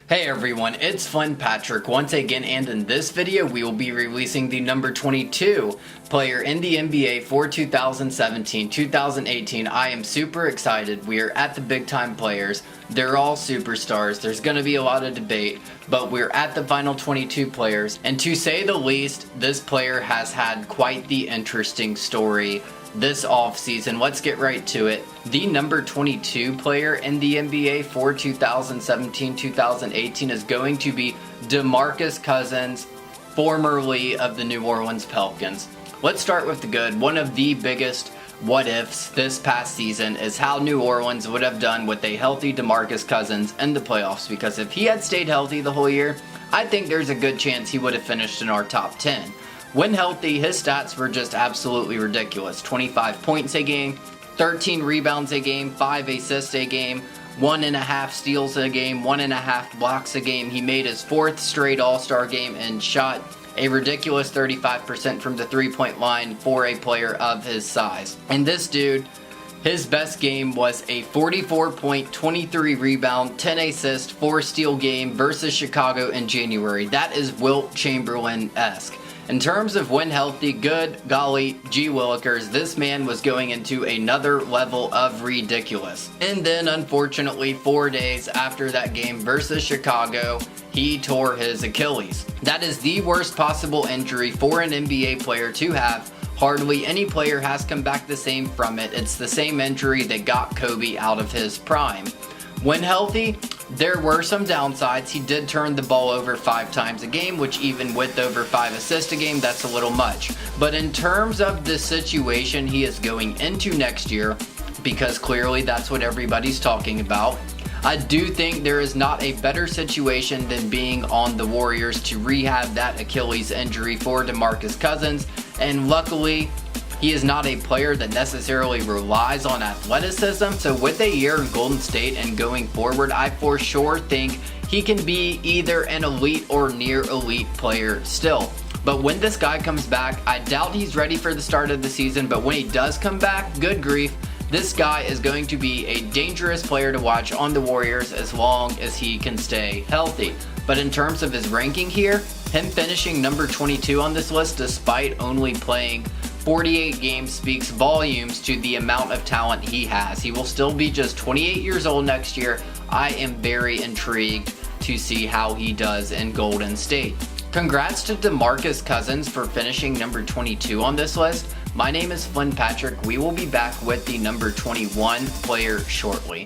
Hey everyone, it's Flynn Patrick once again, and in this video we will be releasing the number 22 player in the NBA for 2017-2018. I am super excited. We are at the big time players. They're all superstars. There's going to be a lot of debate, but we're at the final 22 players, and to say the least, this player has had quite the interesting story this offseason. Let's get right to it. The number 22 player in the NBA for 2017-2018 is going to be DeMarcus Cousins, formerly of the New Orleans Pelicans. Let's start with the good. One of the biggest what-ifs this past season is how New Orleans would have done with a healthy DeMarcus Cousins in the playoffs, because if he had stayed healthy the whole year, I think there's a good chance he would have finished in our top 10. When healthy, his stats were just absolutely ridiculous. 25 points a game, 13 rebounds a game, 5 assists a game, 1.5 steals a game, 1.5 blocks a game. He made his 4th straight All-Star game and shot a ridiculous 35% from the three-point line for a player of his size. And this dude, his best game was a 44-point, 23-rebound, 10 assist, 4-steal game versus Chicago in January. That is Wilt Chamberlain-esque. In terms of when healthy, good golly gee willikers, this man was going into another level of ridiculous. And then unfortunately, 4 days after that game versus Chicago, he tore his Achilles. That is the worst possible injury for an NBA player to have. Hardly any player has come back the same from it. It's the same injury that got Kobe out of his prime. When healthy, there were some downsides. He did turn the ball over 5 times a game, which even with over 5 assists a game, that's a little much. But in terms of the situation he is going into next year, because clearly that's what everybody's talking about, I do think there is not a better situation than being on the Warriors to rehab that Achilles injury for DeMarcus Cousins. And luckily, he is not a player that necessarily relies on athleticism, so with a year in Golden State and going forward, I for sure think he can be either an elite or near elite player still. But when this guy comes back, I doubt he's ready for the start of the season, but when he does come back, good grief, this guy is going to be a dangerous player to watch on the Warriors as long as he can stay healthy. But in terms of his ranking here, him finishing number 22 on this list despite only playing 48 games speaks volumes to the amount of talent he has. He will still be just 28 years old next year. I am very intrigued to see how he does in Golden State. Congrats to DeMarcus Cousins for finishing number 22 on this list. My name is Flynn Patrick. We will be back with the number 21 player shortly.